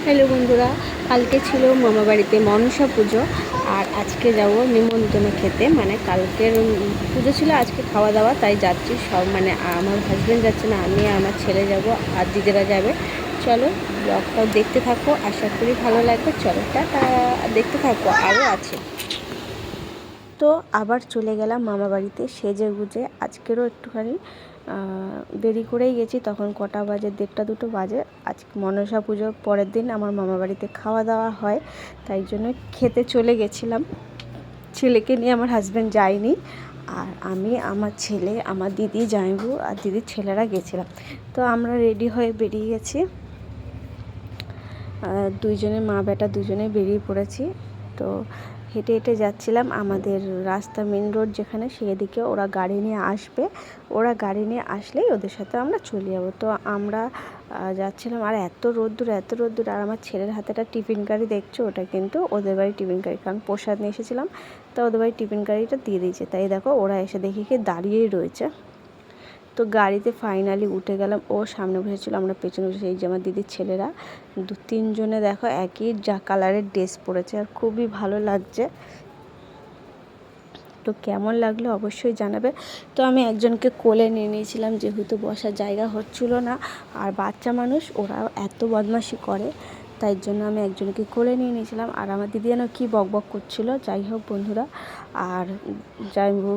Hello বন্ধুরা, কালকে ছিল মামা বাড়িতে মনসা পুজো আর আজকে যাব নিমন্ত্রণ খেতে। মানে কালকের পুজো ছিল, আজকে খাওয়া দাওয়া, তাই যাচ্ছি সব। মানে আমার হাজব্যান্ড যাচ্ছে না, আমি আর আমার ছেলে যাব আর দিদিরা যাবে। চলো ব্লগটাও দেখতে থাকো, আশা করি ভালো লাগবে। চলো টাটা, দেখতে থাকো, আরও আছে। তো আবার চলে গেলাম মামা বাড়িতে সেজে গুজে। আজকেরও একটুখানি দেরি করেই গেছি, তখন কটা বাজে, 1:30-2 বাজে। আজকে মনসা পুজোর পরের দিন আমার মামা বাড়িতে খাওয়া দাওয়া হয়, তাই জন্য খেতে চলে গেছিলাম। ছেলেকে নিয়ে আমার হাজব্যান্ড যায়নি, আর আমি, আমার ছেলে, আমার দিদি, জামাইবু আর দিদির ছেলেরা গেছিলাম। তো আমরা রেডি হয়ে বেরিয়ে গেছি, দুইজনে মা বেটা দুজনে বেরিয়ে পড়েছি। তো হেঁটে হেঁটে যাচ্ছিলাম। আমাদের রাস্তা মেন রোড যেখানে, সেদিকে ওরা গাড়ি নিয়ে আসবে। ওরা গাড়ি নিয়ে আসলেই ওদের সাথে আমরা চলে যাবো। তো আমরা যাচ্ছিলাম, আর এত রোদ্দুর, এত রোদ্দুর। আর আমার ছেলের হাতে একটা টিফিন গাড়ি দেখছো, ওটা কিন্তু ওদের বাড়ির টিফিন গাড়ি, কারণ প্রসাদ নিয়ে এসেছিলাম, তা ওদের বাড়ির টিফিন গাড়িটা দিয়ে দিয়েছে। তাই দেখো ওরা এসে দেখি কি দাঁড়িয়েই রয়েছে। তো গাড়িতে ফাইনালি উঠে গেলাম। ও সামনে বসেছিল, আমরা পেছনে বসে। এই যে আমার দিদির ছেলেরা 2-3 জনে দেখো একই যা কালারের ড্রেস পরেছে, আর খুবই ভালো লাগছে। তো কেমন লাগলো অবশ্যই জানাবে। তো আমি একজনকে কোলে নিয়ে নিয়েছিলাম, যেহেতু বসার জায়গা হচ্ছিল না, আর বাচ্চা মানুষ ওরা এত বদমাশি করে, তাই জন্য আমি একজনকে কোলে নিয়ে নিয়েছিলাম। আর আমার দিদি যেন কী বকবক করছিল। যাই হোক বন্ধুরা, আর জামাইবাবু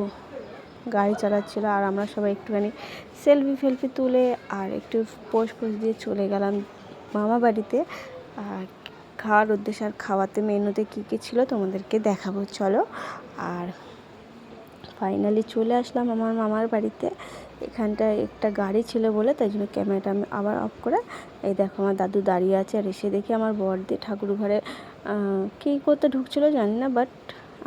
গাড়ি চালাচ্ছিল, আর আমরা সবাই একটুখানি সেলফি তুলে আর একটু পোজ দিয়ে চলে গেলাম মামা বাড়িতে। আর খাওয়ার উদ্দেশ্যে, আর খাওয়াতে মেনুতে কী কী ছিল তোমাদেরকে দেখাবো, চলো। আর ফাইনালি চলে আসলাম আমার মামার বাড়িতে। এখানটায় একটা গাড়ি ছিল বলে, তাই জন্য ক্যামেরাটা আমি আবার অফ করে, এই দেখো আমার দাদু দাঁড়িয়ে আছে। আর এসে দেখি আমার বড়দি ঠাকুর ঘরে কী করতে ঢুকছিল জানি না, বাট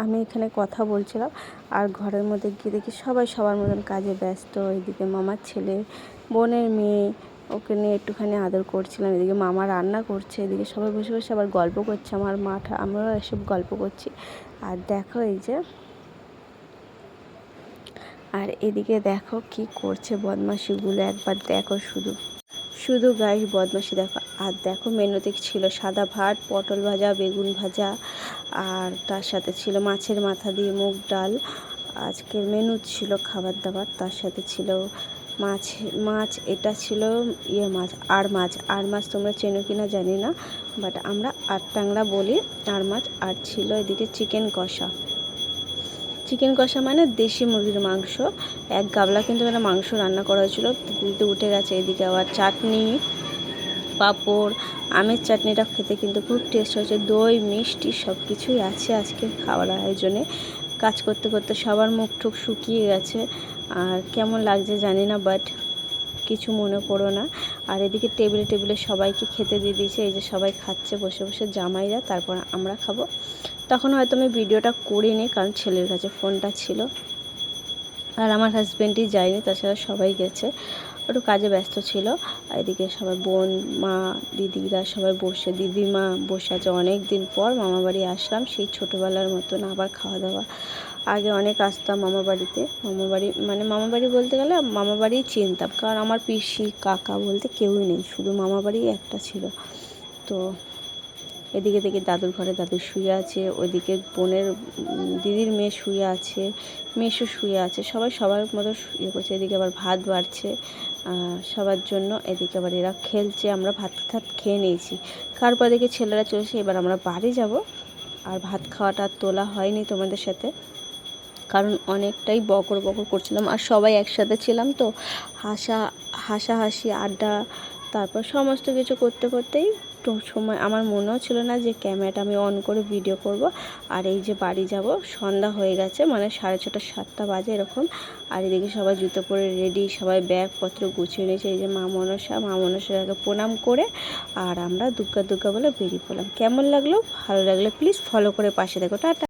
আমি এখানে কথা বলছিলাম। আর ঘরের মধ্যে গিয়ে দেখি সবাই সবার মতন কাজে ব্যস্ত। এদিকে মামার ছেলে, বোনের মেয়ে, ওকে নিয়ে একটুখানি আদর করছিলাম। এদিকে মামা রান্না করছে, এদিকে সবাই বসে বসে আবার গল্প করছে। আমার মাঠা, আমরাও এসব গল্প করছি। আর দেখো এই যে, আর এদিকে দেখো কি করছে বদমাশিগুলো, একবার দেখো শুধু শুধু গাইস বদমাশি দেখো। আর দেখো মেনুতে ছিল সাদা ভাত, পটল ভাজা, বেগুন ভাজা, আর তার সাথে ছিল মাছের মাথা দিয়ে মুগ ডাল। আজকের মেনু ছিল খাবার দাবার। তার সাথে ছিল মাছ এটা ছিল মাছ, আর মাছ তোমরা চেনো কিনা জানি না, বাট আমরা আর টাংরা বলি আর মাছ। আর ছিল এদিকে চিকেন কষা মানে দেশি মুরগির মাংস। এক গাবলা কিন্তু এখানে মাংস রান্না করা হয়েছিল, কিন্তু উঠে গেছে। এদিকে আবার চাটনি, পাঁপড়, আমের চাটনিটা খেতে কিন্তু খুব টেস্ট হয়েছে। দই, মিষ্টি সব কিছুই আছে আজকে খাওয়ার আয়োজনে। কাজ করতে করতে সবার মুখ টুক শুকিয়ে গেছে, আর কেমন লাগছে জানি না, বাট কিছু মনে পড়ো না। আর এদিকে টেবিলে সবাইকে খেতে দিয়ে দিয়েছে। এই যে সবাই খাচ্ছে বসে বসে, জামাইরা, তারপর আমরা খাবো। তখন হয়তো আমি ভিডিওটা করিনি, কারণ ছেলের কাছে ফোনটা ছিল, আর আমার হাজব্যান্ডই যায়নি, তাছাড়া সবাই গেছে, একটু কাজে ব্যস্ত ছিল। এদিকে সবাই বোন, মা, দিদিরা সবাই বসে, দিদিমা বসে আছে। অনেক দিন পর মামা বাড়ি আসলাম, সেই ছোটোবেলার মতন আবার খাওয়া দাওয়া। আগে অনেক আসতাম মামা বাড়িতে। মামা বাড়ি বলতে গেলে মামা বাড়িই চিনতাম, কারণ আমার পিসি কাকা বলতে কেউই নেই, শুধু মামা বাড়িই একটা ছিল। তো এদিকে দেখি দাদুর ঘরে দাদু শুয়ে আছে, ওইদিকে বোনের দিদির মেয়ে শুয়ে আছে, মেসো শুয়ে আছে, সবাই সবার মতো শুয়ে করছে। এদিকে আবার ভাত বাড়ছে সবার জন্য। এদিকে আবার এরা খেলছে, আমরা ভাত খেয়ে নিয়েছি। তারপর দেখি ছেলেরা চলেছে, এবার আমরা বাড়ি যাব। আর ভাত খাওয়াটা তোলা হয়নি তোমাদের সাথে, কারণ অনেকটাই বকর করছিলাম, আর সবাই একসাথে ছিলাম। তো হাসাহাসি আড্ডা, তারপর সমস্ত কিছু করতে করতেই তো সময় আমার মনেও ছিল না যে ক্যামেরাটা আমি অন করে ভিডিও করব। আর এই যে বাড়ি যাব, সন্ধ্যা হয়ে গেছে, মানে 6:30-7টা বাজে এরকম। আর এদিকে সবাই জুতো পরে রেডি, সবাই ব্যাগপত্র গুছিয়ে নিয়েছে। এই যে মা মনসাকে প্রণাম করে আর আমরা দুর্গা বলে বেরিয়ে পড়লাম। কেমন লাগলো? ভালো লাগলে প্লিজ ফলো করে পাশে দেখো। টাটা।